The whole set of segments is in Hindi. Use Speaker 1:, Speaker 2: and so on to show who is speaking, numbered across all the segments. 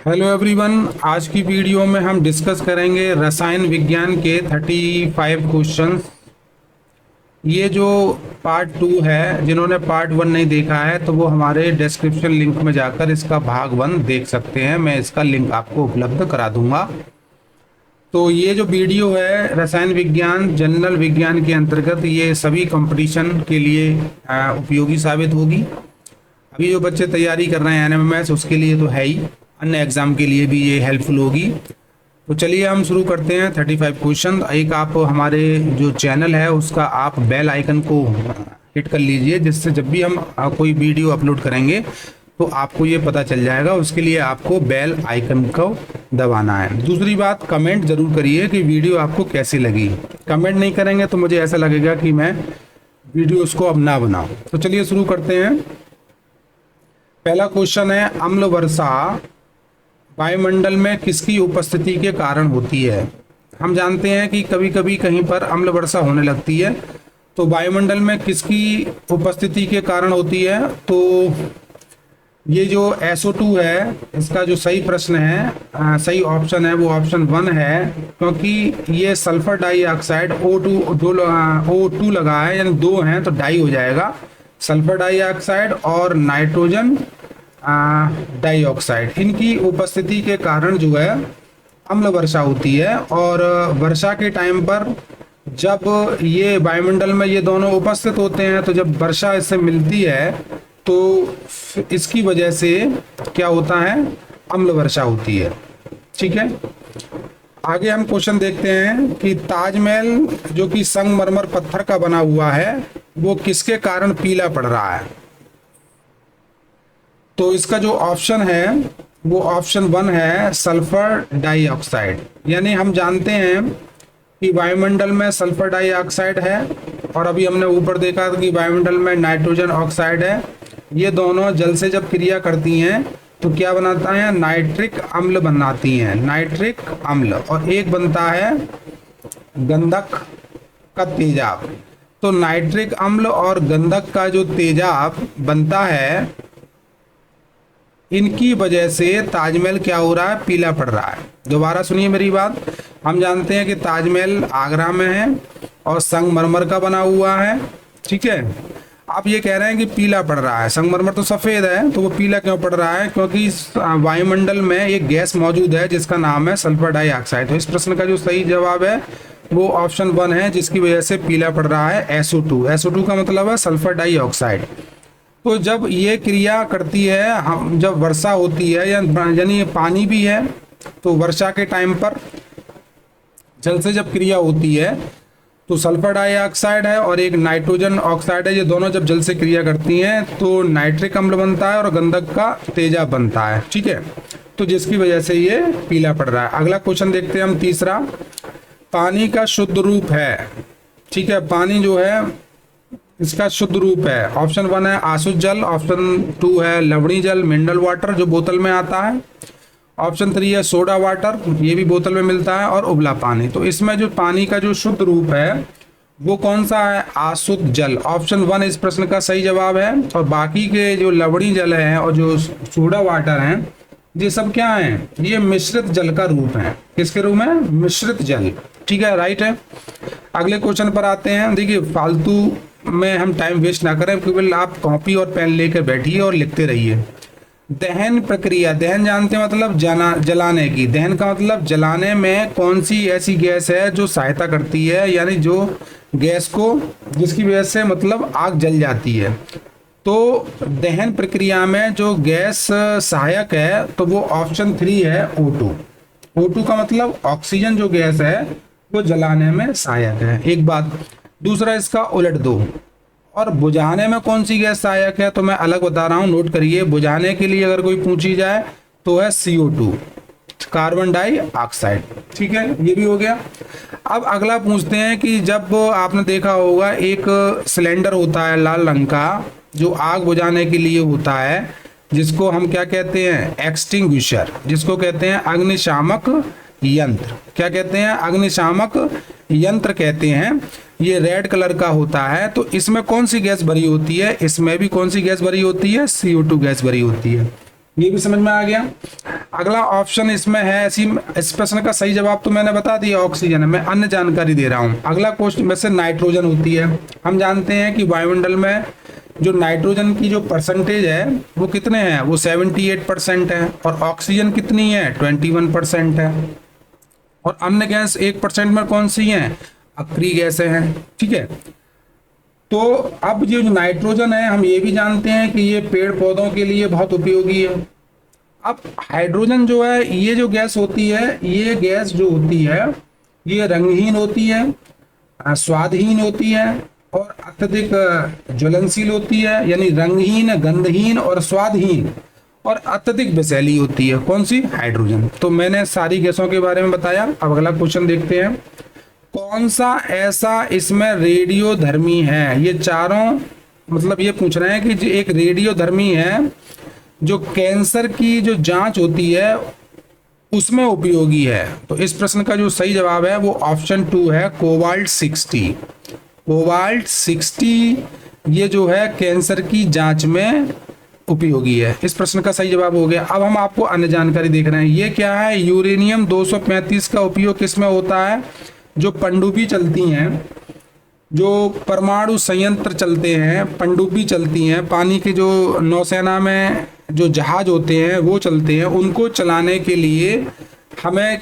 Speaker 1: हेलो एवरीवन, आज की वीडियो में हम डिस्कस करेंगे रसायन विज्ञान के 35 क्वेश्चंस। ये जो पार्ट 2 है, जिन्होंने पार्ट 1 नहीं देखा है तो वो हमारे डिस्क्रिप्शन लिंक में जाकर इसका भाग 1 देख सकते हैं। मैं इसका लिंक आपको उपलब्ध करा दूंगा। तो ये जो वीडियो है रसायन विज्ञान जनरल विज्ञान के अंतर्गत ये सभी कंपटीशन के लिए उपयोगी साबित होगी। अभी जो बच्चे तैयारी कर रहे हैं एनएमएमएस, उसके लिए तो है ही, अन्य एग्जाम के लिए भी ये हेल्पफुल होगी। तो चलिए हम शुरू करते हैं 35 क्वेश्चन। एक आप हमारे जो चैनल है उसका आप बेल आइकन को हिट कर लीजिए, जिससे जब भी हम कोई वीडियो अपलोड करेंगे तो आपको ये पता चल जाएगा। उसके लिए आपको बेल आइकन को दबाना है। दूसरी बात, कमेंट जरूर करिए कि वीडियो आपको कैसी लगी। कमेंट नहीं करेंगे तो मुझे ऐसा लगेगा कि मैं वीडियो उसको अब ना बनाऊं। तो चलिए शुरू करते हैं। पहला क्वेश्चन है, अम्ल वर्षा वायुमंडल में किसकी उपस्थिति के कारण होती है। हम जानते हैं कि कभी कभी कहीं पर अम्ल वर्षा होने लगती है, तो वायुमंडल में किसकी उपस्थिति के कारण होती है। तो ये जो SO2 है, इसका जो सही प्रश्न है, सही ऑप्शन है वो ऑप्शन 1 है, क्योंकि ये सल्फर डाइऑक्साइड O2 लगा है, यानी 2 हैं तो डाई हो जाएगा। सल्फर डाइऑक्साइड और नाइट्रोजन डाइऑक्साइड, इनकी उपस्थिति के कारण जो है अम्ल वर्षा होती है। और वर्षा के टाइम पर जब ये वायुमंडल में ये दोनों उपस्थित होते हैं, तो जब वर्षा इससे मिलती है तो इसकी वजह से क्या होता है, अम्ल वर्षा होती है। ठीक है, आगे हम क्वेश्चन देखते हैं कि ताजमहल जो कि संगमरमर पत्थर का बना हुआ है वो किसके कारण पीला पड़ रहा है। तो इसका जो ऑप्शन है वो ऑप्शन 1 है, सल्फर डाइऑक्साइड। यानी हम जानते हैं कि वायुमंडल में सल्फर डाइऑक्साइड है और अभी हमने ऊपर देखा था कि वायुमंडल में नाइट्रोजन ऑक्साइड है। ये दोनों जल से जब क्रिया करती हैं तो क्या बनाता है, नाइट्रिक अम्ल बनाती हैं, नाइट्रिक अम्ल। और एक बनता है गंधक का तेजाब। तो नाइट्रिक अम्ल और गंधक का जो तेजाब बनता है, इनकी वजह से ताजमहल क्या हो रहा है, पीला पड़ रहा है। दोबारा सुनिए मेरी बात। हम जानते हैं कि ताजमहल आगरा में है और संगमरमर का बना हुआ है। ठीक है, आप ये कह रहे हैं कि पीला पड़ रहा है, संगमरमर तो सफेद है, तो वो पीला क्यों पड़ रहा है, क्योंकि वायुमंडल में एक गैस मौजूद है जिसका नाम है सल्फर डाइऑक्साइड। तो इस प्रश्न का जो सही जवाब है वो ऑप्शन 1 है, जिसकी वजह से पीला पड़ रहा है SO2। SO2 का मतलब है सल्फर डाइऑक्साइड। तो जब ये क्रिया करती है, हम जब वर्षा होती है यानी पानी भी है, तो वर्षा के टाइम पर जल से जब क्रिया होती है तो सल्फर डाइऑक्साइड है और एक नाइट्रोजन ऑक्साइड है, ये दोनों जब जल से क्रिया करती हैं तो नाइट्रिक अम्ल बनता है और गंधक का तेजाब बनता है। ठीक है, तो जिसकी वजह से ये पीला पड़ रहा है। अगला क्वेश्चन देखते हैं हम, तीसरा, पानी का शुद्ध रूप है। ठीक है, पानी जो है इसका शुद्ध रूप है, ऑप्शन 1 है आशुद्ध जल, ऑप्शन 2 है लवणीय जल मिनरल वाटर जो बोतल में आता है, ऑप्शन 3 है सोडा वाटर, ये भी बोतल में मिलता है, और उबला पानी। तो इसमें जो पानी का जो शुद्ध रूप है वो कौन सा है, अशुद्ध जल। ऑप्शन 1 इस प्रश्न का सही जवाब है। और बाकी के जो लवणीय जल है और जो सोडा वाटर हैं, ये सब क्या है, ये मिश्रित जल का रूप है। किसके रूप में, मिश्रित जल। ठीक है, राइट है। अगले क्वेश्चन पर आते हैं। देखिए, फालतू में हम टाइम वेस्ट ना करें, केवल आप कॉपी और पेन लेकर बैठिए और लिखते रहिए। दहन प्रक्रिया, दहन जानते हैं मतलब जलाने की। दहन का मतलब जलाने में कौन सी ऐसी गैस है जो सहायता करती है, यानी जो गैस को, जिसकी वजह से मतलब आग जल जाती है। तो दहन प्रक्रिया में जो गैस सहायक है तो वो ऑप्शन 3 है O2। O2 का मतलब ऑक्सीजन जो गैस है वो जलाने में सहायक है। एक बात। दूसरा, इसका उलट दो। और बुझाने में कौन सी गैस सहायक है तो मैं अलग बता रहा हूं, नोट करिए। बुझाने के लिए अगर कोई पूछी जाए तो है CO2, कार्बन डाइऑक्साइड। ठीक है, ये भी हो गया। अब अगला पूछते हैं कि जब आपने देखा होगा एक सिलेंडर होता है लाल रंग का जो आग बुझाने के लिए होता है, जिसको हम क्या कहते हैं, एक्सटिंग्विशर, जिसको कहते हैं अग्निशामक यंत्र। क्या कहते हैं, अग्निशामक यंत्र कहते हैं। ये रेड कलर का होता है। तो इसमें कौन सी गैस भरी होती है, इसमें भी कौन सी गैस भरी होती है, CO2 गैस भरी होती है। ये भी समझ में आ गया। अगला ऑप्शन इसमें है ऐसी, इस प्रश्न का सही जवाब तो मैंने बता दिया ऑक्सीजन है, मैं अन्य जानकारी दे रहा हूँ। अगला क्वेश्चन में से नाइट्रोजन होती है। हम जानते हैं कि वायुमंडल में जो नाइट्रोजन की जो परसेंटेज है वो कितने हैं, वो 78% है, और ऑक्सीजन कितनी है, 21% है, और अन्य गैस 1% में कौन सी हैं, अक्रिय गैसें हैं। ठीक है, तो अब ये जो नाइट्रोजन है हम ये भी जानते हैं कि ये पेड़ पौधों के लिए बहुत उपयोगी है। अब हाइड्रोजन जो है, ये जो गैस होती है, ये गैस जो होती है ये रंगहीन होती है, स्वादहीन होती है, और अत्यधिक ज्वलनशील होती है, यानी रंगहीन, गंधहीन और स्वादहीन, और अत्यधिक विषैली होती है। कौन सी, हाइड्रोजन। तो मैंने सारी गैसों के बारे में बताया। अब अगला क्वेश्चन देखते हैं, कौन सा ऐसा इसमें रेडियोधर्मी है। ये चारों मतलब ये पूछ रहे हैं कि जो एक रेडियोधर्मी है जो कैंसर की जो जांच होती है उसमें उपयोगी है। तो इस प्रश्न का जो सही जवाब है वो ऑप्शन 2 है, कोबाल्ट 60। कोबाल्ट 60 ये जो है कैंसर की जांच में उपयोगी है। इस प्रश्न का सही जवाब हो गया। अब हम आपको अन्य जानकारी देख रहे हैं। ये क्या है, यूरेनियम 235 का उपयोग किसमें होता है, जो पनडुब्बी चलती हैं, जो परमाणु संयंत्र चलते हैं, पनडुब्बी चलती हैं, पानी के जो नौसेना में जो जहाज होते हैं वो चलते हैं, उनको चलाने के लिए हमें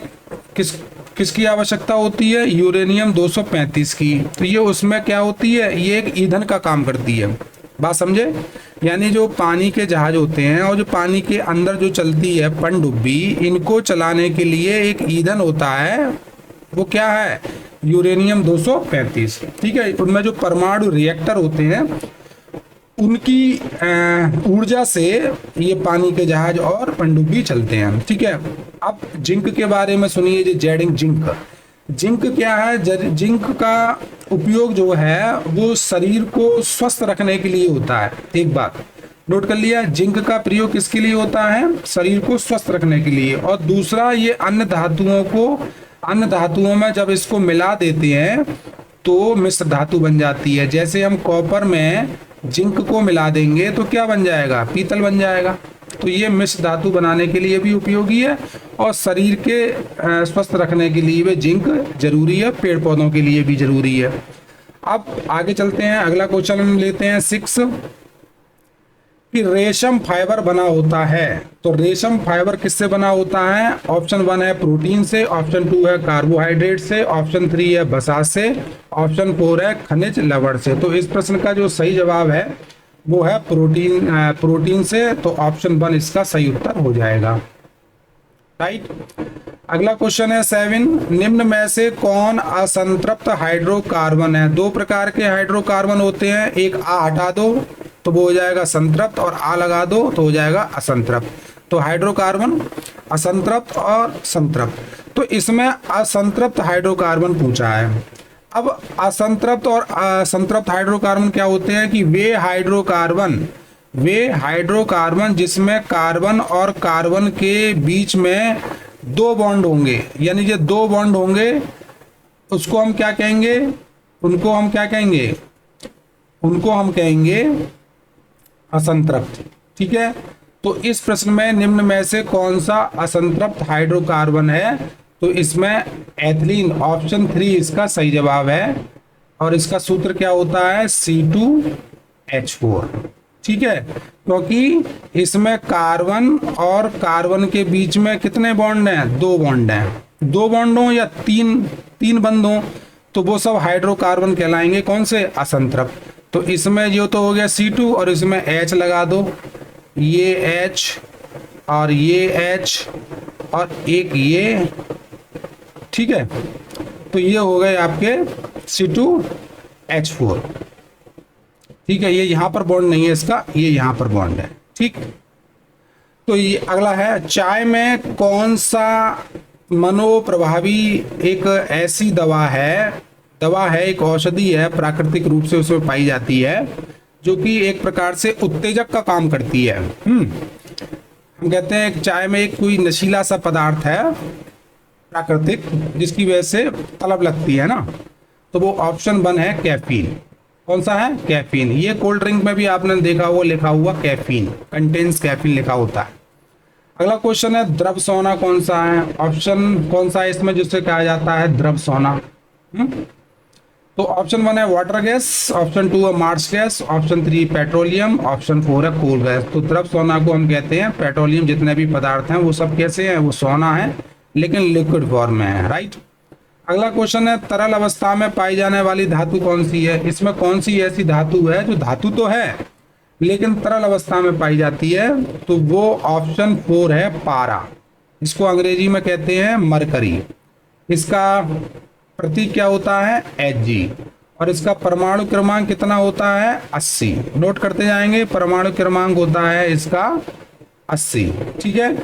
Speaker 1: किसकी आवश्यकता होती है, यूरेनियम 235 की। तो ये उसमें क्या होती है, ये एक ईंधन का काम करती है। बात समझे, यानी जो पानी के जहाज होते हैं और जो पानी के अंदर जो चलती है पनडुब्बी, इनको चलाने के लिए एक ईंधन होता है, वो क्या है, यूरेनियम 235। ठीक है, उनमें जो परमाणु रिएक्टर होते हैं उनकी ऊर्जा से ये पानी के जहाज और पनडुब्बी चलते हैं। ठीक है, अब जिंक के बारे में सुनिए, जो जेडिंग जिंक। जिंक क्या है, जिंक का उपयोग जो है वो शरीर को स्वस्थ रखने के लिए होता है। एक बात नोट कर लिया, जिंक का प्रयोग किसके लिए होता है, शरीर को स्वस्थ रखने के लिए। और दूसरा, ये अन्य धातुओं में जब इसको मिला देते हैं तो मिश्र धातु बन जाती है। जैसे हम कॉपर में जिंक को मिला देंगे तो क्या बन जाएगा, पीतल बन जाएगा। तो ये मिश्र धातु बनाने के लिए भी उपयोगी है और शरीर के स्वस्थ रखने के लिए भी जिंक जरूरी है, पेड़ पौधों के लिए भी जरूरी है। अब आगे चलते हैं, अगला क्वेश्चन हम लेते हैं 6 कि रेशम फाइबर बना होता है। तो रेशम फाइबर किससे बना होता है, ऑप्शन 1 है प्रोटीन से, ऑप्शन 2 है कार्बोहाइड्रेट से, ऑप्शन 3 है वसा से, ऑप्शन 4 है खनिज लवण से। तो इस प्रश्न का जो सही जवाब है वो है प्रोटीन से। तो ऑप्शन 1 इसका सही उत्तर हो जाएगा। राइट। अगला क्वेश्चन है 7, निम्न में से कौन असंतृप्त हाइड्रोकार्बन है। 2 प्रकार के हाइड्रोकार्बन होते हैं, एक आ हटा दो तो वो हो जाएगा संतृप्त, और आ लगा दो तो हो जाएगा असंतृप्त। तो हाइड्रोकार्बन असंतृप्त और संतृप्त, तो इसमें असंतृप्त हाइड्रोकार्बन पूछा है। अब असंतृप्त और असंतृप्त हाइड्रोकार्बन क्या होते हैं कि वे हाइड्रोकार्बन जिसमें कार्बन और कार्बन के बीच में 2 बॉन्ड होंगे, यानी जो 2 बॉन्ड होंगे उसको हम क्या कहेंगे, उनको हम कहेंगे असंतृप्त। ठीक है, तो इस प्रश्न में निम्न में से कौन सा असंतृप्त हाइड्रोकार्बन है, तो इसमें एथिलीन, ऑप्शन 3 इसका सही जवाब है। और इसका सूत्र क्या होता है, C2H4। ठीक है, क्योंकि इसमें कार्बन और कार्बन के बीच में कितने बॉन्ड हैं, 2 बॉन्ड हैं। 2 बॉन्ड हो या तीन बंद हो तो वो सब हाइड्रोकार्बन कहलाएंगे कौन से, असंतृप्त। तो इसमें जो तो हो गया C2 और इसमें H लगा दो, ये H और ये H और एक ये। ठीक है, तो ये हो गए आपके C2H4। ठीक है, ये यहाँ पर बॉन्ड नहीं है इसका, ये यहाँ पर बॉन्ड है। ठीक, तो ये अगला है, चाय में कौन सा मनोप्रभावी एक ऐसी दवा है, एक औषधि है, प्राकृतिक रूप से उसमें पाई जाती है, जो कि एक प्रकार से उत्तेजक का काम करती है। हम कहते हैं चाय में एक कोई नशीला सा पदार्थ है प्राकृतिक, जिसकी वजह से तलब लगती है ना, तो वो ऑप्शन 1 है कैफीन। कौन सा है, कैफीन। ये कोल्ड ड्रिंक में भी आपने देखा हुआ लिखा हुआ कैफीन, कंटेन्स कैफीन लिखा होता है। अगला क्वेश्चन है द्रव सोना कौन सा है, ऑप्शन कौन सा है इसमें जिससे कहा जाता है द्रव सोना। तो ऑप्शन 1 है वाटर गैस, ऑप्शन 2 है marsh gas, option 3 petroleum, option 4 है कोल गैस। तो द्रव सोना को हम कहते हैं पेट्रोलियम, जितने भी पदार्थ हैं वो सब कैसे हैं, वो सोना है लेकिन लिक्विड फॉर्म में है, राइट। अगला क्वेश्चन है तरल अवस्था में पाई जाने वाली धातु कौन सी है, इसमें कौन सी ऐसी धातु है जो धातु तो है लेकिन तरल अवस्था में पाई जाती है, तो वो ऑप्शन 4 है पारा। इसको अंग्रेजी में कहते हैं मरकरी। इसका प्रतीक क्या होता है, Hg, और इसका परमाणु क्रमांक कितना होता है, 80। नोट करते जाएंगे, परमाणु क्रमांक होता है इसका 80, ठीक है।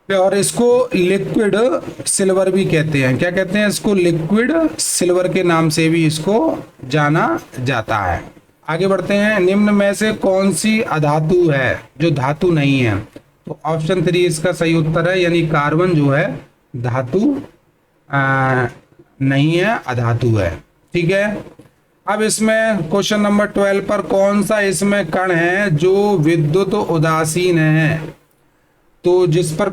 Speaker 1: और इसको लिक्विड सिल्वर भी कहते हैं, क्या कहते हैं इसको, लिक्विड सिल्वर के नाम से भी इसको जाना जाता है। आगे बढ़ते हैं, निम्न में से कौन सी अधातु है जो धातु नहीं है, तो ऑप्शन 3 इसका सही उत्तर है, यानी कार्बन जो है धातु नहीं है, अधातु है, ठीक है। अब इसमें क्वेश्चन नंबर 12 पर कौन सा इसमें कण है जो विद्युत उदासीन है, तो जिस पर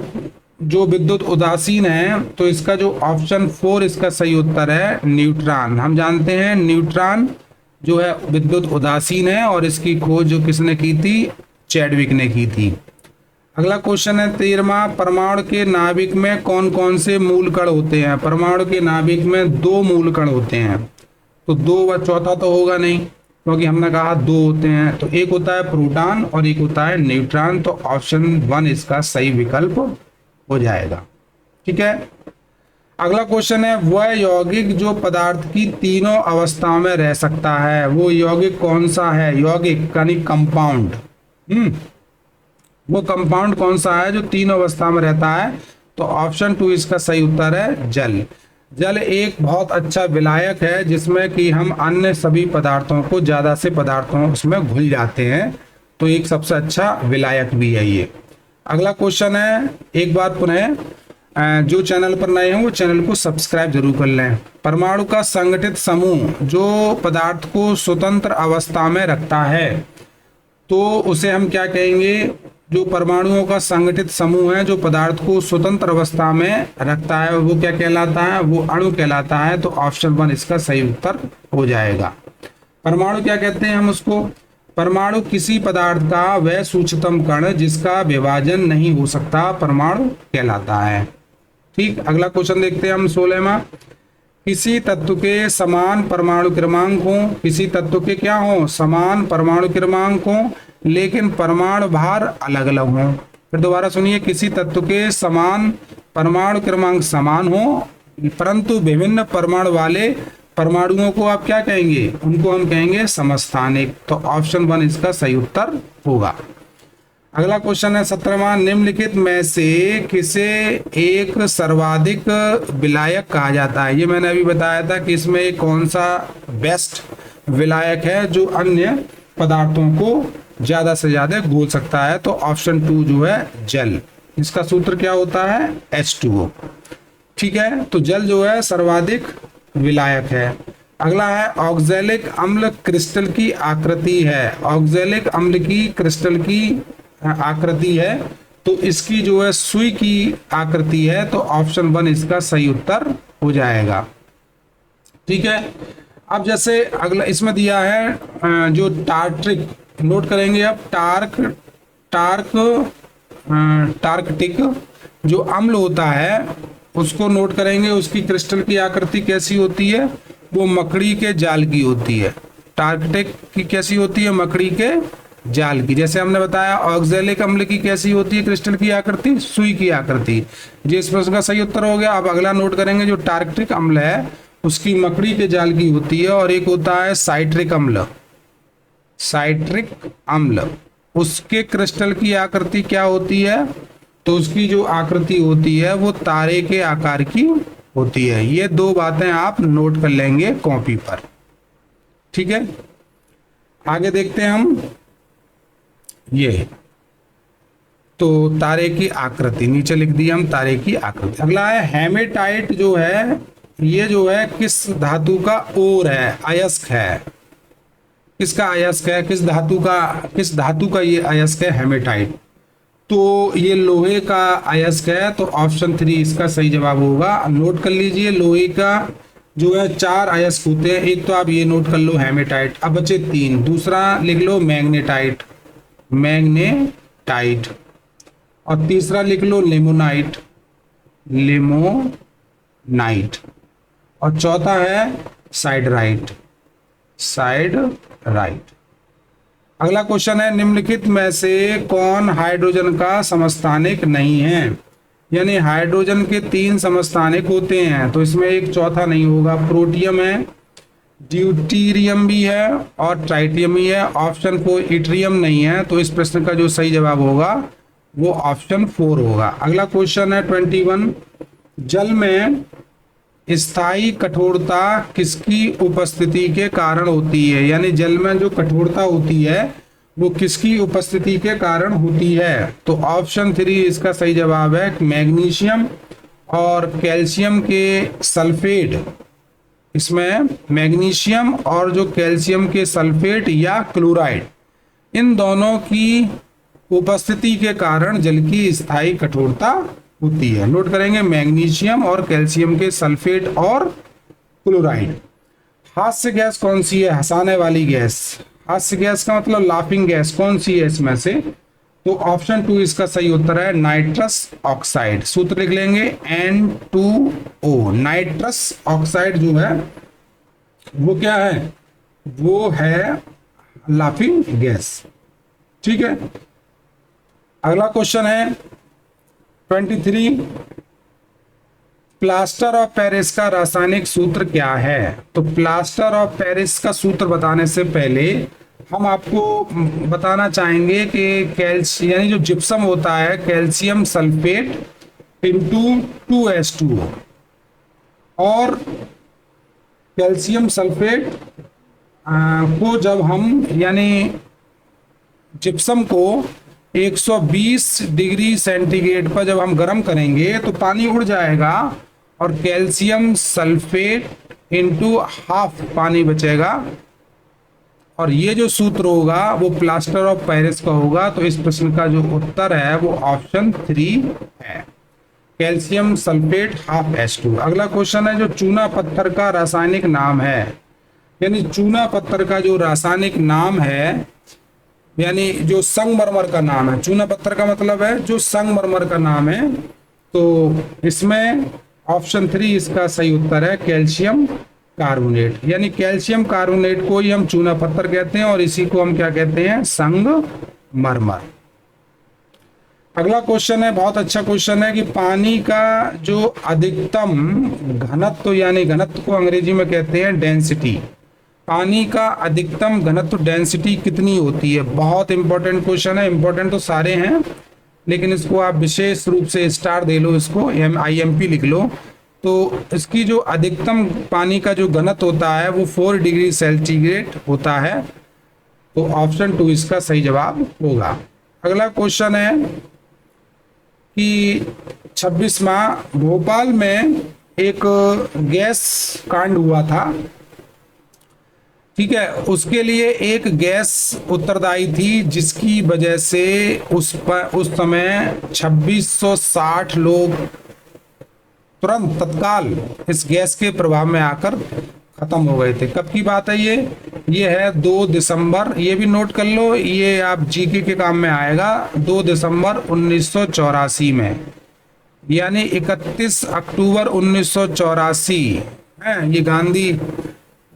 Speaker 1: जो विद्युत उदासीन है, तो इसका जो ऑप्शन 4 इसका सही उत्तर है न्यूट्रॉन। हम जानते हैं न्यूट्रॉन जो है विद्युत उदासीन है और इसकी खोज जो किसने की थी, चैडविक ने की थी। अगला क्वेश्चन है 13वां, परमाणु के नाभिक में कौन कौन से मूल कण होते हैं। परमाणु के नाभिक में 2 मूल कण होते हैं, तो 2 व चौथा तो होगा नहीं क्योंकि हमने कहा 2 होते हैं, तो एक होता है प्रोटॉन और एक होता है न्यूट्रॉन, तो ऑप्शन 1 इसका सही विकल्प हो जाएगा, ठीक है। अगला क्वेश्चन है वह यौगिक जो पदार्थ की तीनों अवस्थाओं में रह सकता है, वो यौगिक कौन सा है, यौगिक यानी कंपाउंड, वो कंपाउंड कौन सा है जो तीनों अवस्था में रहता है, तो ऑप्शन 2 इसका सही उत्तर है जल। जल एक बहुत अच्छा विलायक है जिसमें कि हम अन्य सभी पदार्थों को, ज्यादा से पदार्थों उसमें घुल जाते हैं, तो एक सबसे अच्छा विलायक भी है ये। अगला क्वेश्चन है, एक बार पुनः जो चैनल पर नए हैं वो चैनल को सब्सक्राइब जरूर कर लें। परमाणु का संगठित समूह जो पदार्थ को स्वतंत्र अवस्था में रखता है, तो उसे हम क्या कहेंगे, जो परमाणुओं का संगठित समूह है जो पदार्थ को स्वतंत्र अवस्था में रखता है, वो क्या कहलाता है, वो अणु कहलाता है, तो ऑप्शन 1 इसका सही उत्तर हो जाएगा। परमाणु क्या कहते हैं हम उसको, परमाणु किसी पदार्थ का वह सूक्ष्मतम कण जिसका विभाजन नहीं हो सकता परमाणु कहलाता है, ठीक। अगला क्वेश्चन देखते हैं हम 16वां, किसी तत्व के समान परमाणु क्रमांक हो, किसी तत्व के क्या हो, समान परमाणु क्रमांक हो लेकिन परमाणु भार अलग अलग हो। फिर दोबारा सुनिए, किसी तत्व के समान परमाणु क्रमांक समान हो परंतु विभिन्न परमाणु वाले परमाणुओं को आप क्या कहेंगे, उनको हम कहेंगे समस्थानिक, तो ऑप्शन 1 इसका सही उत्तर होगा। अगला क्वेश्चन है 17वां, निम्नलिखित में से किसे एक सर्वाधिक विलायक कहा जाता है। ये मैंने अभी बताया था कि इसमें एक कौन सा बेस्ट विलायक है जो अन्य पदार्थों को ज्यादा से ज्यादा घोल सकता है, तो ऑप्शन 2 जो है जल, इसका सूत्र क्या होता है H2O, ठीक है। तो जल जो है सर्वाधिक विलायक है। अगला है ऑक्जेलिक अम्ल क्रिस्टल की आकृति है, ऑक्जेलिक अम्ल की क्रिस्टल की आकृति है, तो इसकी जो है सुई की आकृति है, तो ऑप्शन 1 इसका सही उत्तर हो जाएगा, ठीक है। अब जैसे अगला इसमें दिया है जो टार्ट्रिक, नोट करेंगे अब, टार्कटिक जो अम्ल होता है उसको नोट करेंगे, उसकी क्रिस्टल की आकृति कैसी होती है, वो मकड़ी के जाल की होती है। टार्कटिक की कैसी होती है, मकड़ी के जाल की। जैसे हमने बताया ऑक्जेलिक अम्ल की कैसी होती है क्रिस्टल की आकृति, सुई की आकृति। जिस प्रश्न का सही उत्तर हो गया। अब अगला नोट करेंगे, जो टार्कटिक अम्ल है उसकी मकड़ी के जाल की होती है, और एक होता है साइट्रिक अम्ल, साइट्रिक अम्ल, उसके क्रिस्टल की आकृति क्या होती है, तो उसकी जो आकृति होती है वो तारे के आकार की होती है। ये 2 बातें आप नोट कर लेंगे कॉपी पर, ठीक है। आगे देखते हैं हम, ये तो तारे की आकृति नीचे लिख दी हम, तारे की आकृति। अगला है हेमेटाइट, जो है ये जो है किस धातु का ओर है, अयस्क है, किसका अयस्क है, किस धातु का ये अयस्क है हेमेटाइट, तो ये लोहे का अयस्क है, तो ऑप्शन 3 इसका सही जवाब होगा। नोट कर लीजिए, लोहे का जो है 4 अयस्क होते हैं। एक तो आप ये नोट कर लो हेमेटाइट, अब बचे 3। दूसरा लिख लो मैग्नेटाइट, मैग्नेटाइट, और तीसरा लिख लो लिमोनाइट, लिमोनाइट, और चौथा है साइडराइट, साइडराइट। अगला क्वेश्चन है, निम्नलिखित में से कौन हाइड्रोजन का समस्थानिक नहीं है? यानी हाइड्रोजन के 3 समस्थानिक होते हैं, तो इसमें एक चौथा नहीं होगा। प्रोटियम है, ड्यूटीरियम भी है, और ट्राइटियम भी है। ऑप्शन 4 इट्रियम नहीं है, तो इस प्रश्न का जो सही जवाब होगा वो ऑप्शन 4 होगा। अगला क्वेश्चन है 21, जल में स्थायी कठोरता किसकी उपस्थिति के कारण होती है? यानी जल में जो कठोरता होती है वो किसकी उपस्थिति के कारण होती है? तो ऑप्शन 3 इसका सही जवाब है, मैग्नीशियम और कैल्शियम के सल्फेट। इसमें मैग्नीशियम और जो कैल्शियम के सल्फेट या क्लोराइड, इन दोनों की उपस्थिति के कारण जल की स्थायी कठोरता होती है। नोट करेंगे, मैग्नीशियम और कैल्शियम के सल्फेट और क्लोराइड। हास्य गैस कौन सी है? हंसाने वाली गैस। हास्य गैस का मतलब लाफिंग गैस, कौन सी है इसमें से? तो ऑप्शन 2 इसका सही उत्तर है, नाइट्रस ऑक्साइड। सूत्र लिख लेंगे N2O। नाइट्रस ऑक्साइड जो है वो क्या है? वो है लाफिंग गैस। ठीक है, अगला क्वेश्चन है 23, प्लास्टर ऑफ पेरिस का रासायनिक सूत्र क्या है? तो प्लास्टर ऑफ पेरिस का सूत्र बताने से पहले हम आपको बताना चाहेंगे कि यानी जो जिप्सम होता है, कैल्शियम सल्फेट इंटू 2H2O, और कैल्शियम सल्फेट को जब हम यानी जिप्सम को 120 डिग्री सेंटीग्रेड पर जब हम गर्म करेंगे तो पानी उड़ जाएगा, और कैल्शियम सल्फेट इंटू हाफ पानी बचेगा, और ये जो सूत्र होगा वो प्लास्टर ऑफ पेरिस का होगा। तो इस प्रश्न का जो उत्तर है वो ऑप्शन 3 है, कैल्शियम सल्फेट हाफ H2। अगला क्वेश्चन है, जो चूना पत्थर का रासायनिक नाम है? यानी चूना पत्थर का जो रासायनिक नाम है, यानी जो संगमरमर का नाम है, चूना पत्थर का मतलब है जो संगमरमर का नाम है, तो इसमें ऑप्शन 3 इसका सही उत्तर है, कैल्शियम कार्बोनेट। यानी कैल्शियम कार्बोनेट को ही हम चूना पत्थर कहते हैं, और इसी को हम क्या कहते हैं? संगमरमर। अगला क्वेश्चन है, बहुत अच्छा क्वेश्चन है, कि पानी का जो अधिकतम घनत्व, यानी घनत्व को अंग्रेजी में कहते हैं डेंसिटी, पानी का अधिकतम घनत्व डेंसिटी कितनी होती है? बहुत इंपॉर्टेंट क्वेश्चन है। इंपॉर्टेंट तो सारे हैं, लेकिन इसको आप विशेष रूप से स्टार दे लो, इसको IMP लिख लो। तो इसकी जो अधिकतम पानी का जो घनत्व होता है वो 4 डिग्री सेंटीग्रेड होता है, तो ऑप्शन 2 इसका सही जवाब होगा। अगला क्वेश्चन है कि 26वां, भोपाल में एक गैस कांड हुआ था, ठीक है, उसके लिए एक गैस उत्तरदायी थी, जिसकी वजह से उस समय 2660 लोग तुरंत तत्काल इस गैस के प्रभाव में आकर खत्म हो गए थे। कब की बात है ये है 2 दिसंबर, ये भी नोट कर लो, ये आप जीके के काम में आएगा। 2 दिसंबर 1984 में, यानी 31 अक्टूबर 1984 है। ये गांधी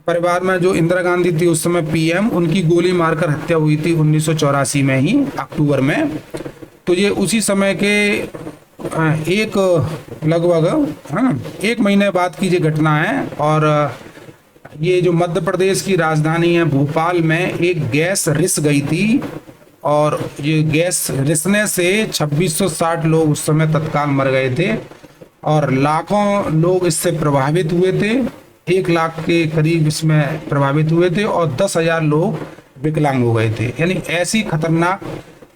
Speaker 1: परिवार में जो इंदिरा गांधी थी उस समय PM, उनकी गोली मारकर हत्या हुई थी 1984 में ही अक्टूबर में। तो ये उसी समय के एक लगभग है ना 1 महीने बाद की ये घटना है। और ये जो मध्य प्रदेश की राजधानी है भोपाल में एक गैस रिस गई थी, और ये गैस रिसने से 2660 लोग उस समय तत्काल मर गए थे, और लाखों लोग इससे प्रभावित हुए थे। 1 लाख के करीब इसमें प्रभावित हुए थे, और 10,000 लोग विकलांग हो गए थे। यानी ऐसी खतरनाक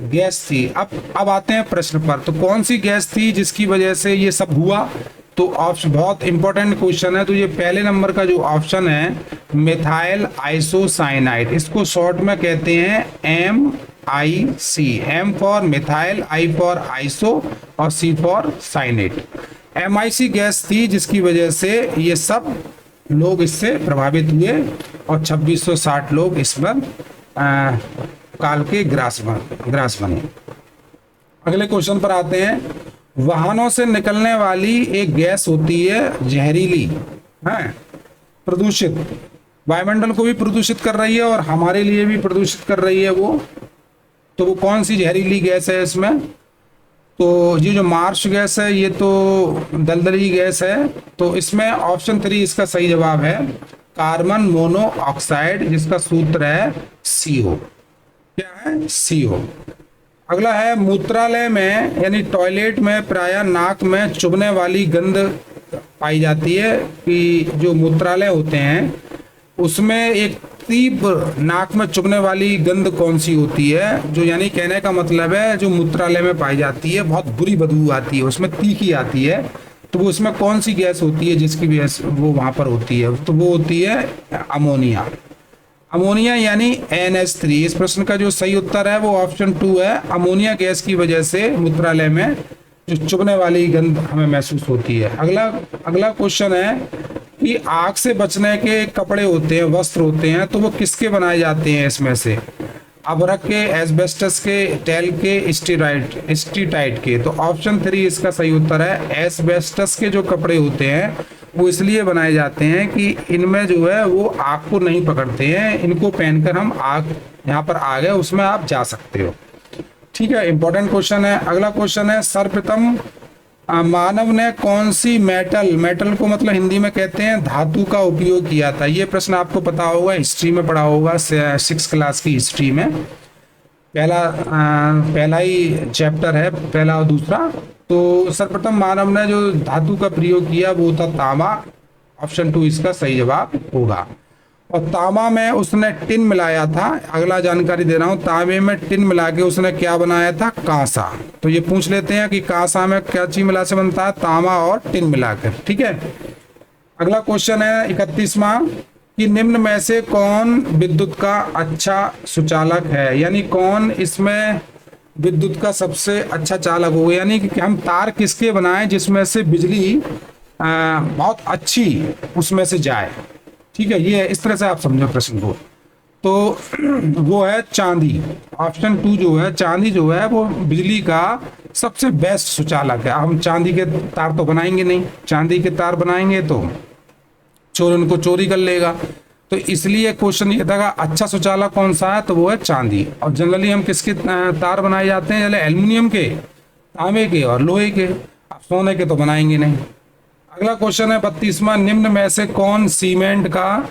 Speaker 1: गैस थी। अब आते हैं प्रश्न पर, तो कौन सी गैस थी जिसकी वजह से ये सब हुआ? तो ऑप्शन बहुत इंपॉर्टेंट क्वेश्चन है। तो ये पहले नंबर का जो ऑप्शन है, मिथाइल आइसोसाइनाइड, इसको शॉर्ट में कहते हैं MIC, M for methyl, I for iso और C for cyanate. MIC gas थी जिसकी वजह से ये सब लोग इससे प्रभावित हुए और 2660 लोग इस पर काल के ग्रास बने। अगले क्वेश्चन पर आते हैं। वाहनों से निकलने वाली एक गैस होती है जहरीली, है प्रदूषित, वायुमंडल को भी प्रदूषित कर रही है और हमारे लिए भी प्रदूषित कर रही है वो। तो वो कौन सी जहरीली गैस है इसमें? तो ये जो मार्श गैस है ये तो दलदली गैस है। तो इसमें ऑप्शन 3 इसका सही जवाब है, कार्बन मोनोऑक्साइड, जिसका सूत्र है CO। क्या है? CO। अगला है, मूत्रालय में यानी टॉयलेट में प्रायः नाक में चुभने वाली गंध पाई जाती है कि जो मूत्रालय होते हैं उसमें एक तीव्र नाक में चुभने वाली गंध कौन सी होती है? जो यानी कहने का मतलब है जो मूत्रालय में पाई जाती है, बहुत बुरी बदबू आती है, उसमें तीखी आती है। तो वो उसमें कौन सी गैस होती है जिसकी वजह से वो वहां पर होती है? तो वो होती है अमोनिया। अमोनिया यानी NH3। इस प्रश्न का जो सही उत्तर है वो ऑप्शन 2 है। अमोनिया गैस की वजह से मूत्रालय में जो चुभने वाली गंध हमें महसूस होती है। अगला क्वेश्चन है कि आग से बचने के कपड़े होते हैं, वस्त्र होते हैं, तो वो किसके बनाए जाते हैं इसमें से? अभ्रक के, एस्बेस्टस के, टेल के, स्टीटाइट के। तो ऑप्शन 3 इसका सही उत्तर है। एस्बेस्टस के जो कपड़े होते हैं वो इसलिए बनाए जाते हैं कि इनमें जो है वो आग को नहीं पकड़ते हैं, इनको पहनकर हम आग, यहाँ पर आग है उसमें आप जा सकते हो। ठीक है, इंपॉर्टेंट क्वेश्चन है। अगला क्वेश्चन है, सर्वप्रथम मानव ने कौन सी मेटल को मतलब हिंदी में कहते हैं धातु का उपयोग किया था? ये प्रश्न आपको पता होगा, हिस्ट्री में पढ़ा होगा, 6 क्लास की हिस्ट्री में पहला ही चैप्टर है, पहला और दूसरा। तो सर्वप्रथम मानव ने जो धातु का प्रयोग किया वो था तांबा। ऑप्शन 2 इसका सही जवाब होगा। और तांबा में उसने टिन मिलाया था। अगला जानकारी दे रहा हूं, तांबे में टिन मिला के उसने क्या बनाया था? कांसा। तो ये पूछ लेते हैं कि कांसा में क्या चीज मिला से बनता है? तांबा और टिन मिलाकर। ठीक है, अगला क्वेश्चन है 31वां कि निम्न में से कौन विद्युत का अच्छा सुचालक है? यानी कौन इसमें विद्युत का सबसे अच्छा चालक होगा, यानी कि हम तार किसके बनाएं जिसमें से बिजली बहुत अच्छी उसमें से जाए। ठीक है, ये इस तरह से आप समझो प्रश्न को। तो वो है चांदी। ऑप्शन 2 जो है चांदी जो है वो बिजली का सबसे बेस्ट सुचालक है। हम चांदी के तार तो बनाएंगे नहीं, चांदी के तार बनाएंगे तो चोर उनको चोरी कर लेगा। तो इसलिए क्वेश्चन ये था अच्छा सुचालक कौन सा है? तो वो है चांदी। और जनरली हम किसके तार बनाए जाते हैं? एल्युमिनियम के, तांबे के और लोहे के। आप सोने के तो बनाएंगे नहीं। अगला क्वेश्चन है 32वां, निम्न में से कौन सीमेंट का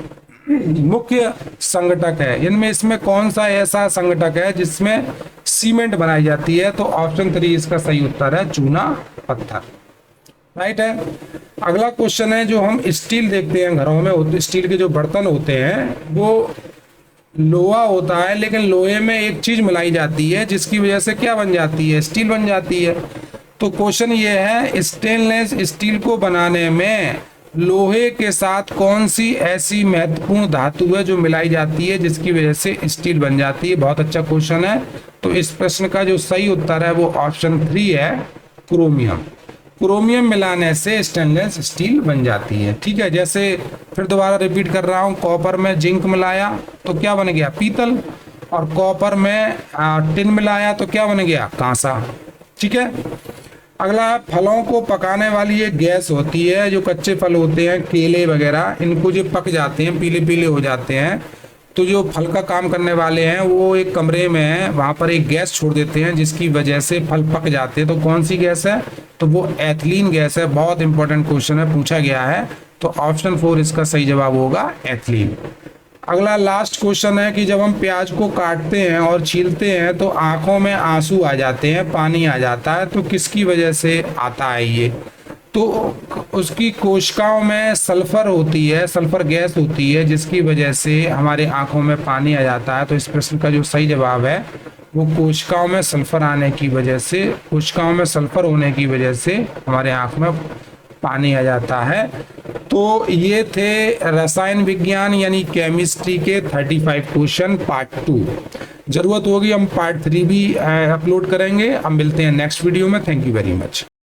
Speaker 1: मुख्य संगठक है? इनमें इसमें कौन सा ऐसा संगठक है जिसमें सीमेंट बनाई जाती है? तो ऑप्शन 3 इसका सही उत्तर है, चूना पत्थर। राइट है। अगला क्वेश्चन है, जो हम स्टील देखते हैं घरों में, स्टील के जो बर्तन होते हैं वो लोहा होता है, लेकिन लोहे में एक चीज मिलाई जाती है जिसकी वजह से क्या बन जाती है? स्टील बन जाती है। तो क्वेश्चन ये है, स्टेनलेस स्टील को बनाने में लोहे के साथ कौन सी ऐसी महत्वपूर्ण धातु है जो मिलाई जाती है जिसकी वजह से स्टील बन जाती है? बहुत अच्छा क्वेश्चन है। तो इस प्रश्न का जो सही उत्तर है वो ऑप्शन 3 है, क्रोमियम। क्रोमियम मिलाने से स्टेनलेस स्टील बन जाती है। ठीक है, जैसे फिर दोबारा रिपीट कर रहा हूँ, कॉपर में जिंक मिलाया तो क्या बन गया? पीतल। और कॉपर में टिन मिलाया तो क्या बन गया? कांसा। ठीक है, अगला, फलों को पकाने वाली एक गैस होती है, जो कच्चे फल होते हैं केले वगैरह, इनको जो पक जाते हैं, पीले पीले हो जाते हैं, तो जो फल का काम करने वाले हैं वो एक कमरे में है, वहां पर एक गैस छोड़ देते हैं जिसकी वजह से फल पक जाते हैं। तो कौन सी गैस है? तो वो एथिलीन गैस है। बहुत इंपॉर्टेंट क्वेश्चन है, पूछा गया है। तो ऑप्शन 4 इसका सही जवाब होगा, एथिलीन। अगला लास्ट क्वेश्चन है कि जब हम प्याज को काटते हैं और छीलते हैं तो आंखों में आंसू आ जाते हैं, पानी आ जाता है, तो किसकी वजह से आता है ये? तो उसकी कोशिकाओं में सल्फर होती है, सल्फर गैस होती है, जिसकी वजह से हमारे आंखों में पानी आ जाता है। तो इस प्रश्न का जो सही जवाब है वो कोशिकाओं में सल्फर आने की वजह से, कोशिकाओं में सल्फर होने की वजह से हमारे आंख में पानी आ जाता है। तो ये थे रसायन विज्ञान यानी केमिस्ट्री के 35 क्वेश्चन पार्ट 2। ज़रूरत होगी हम पार्ट 3 भी अपलोड करेंगे। अब मिलते हैं नेक्स्ट वीडियो में। Thank you very much.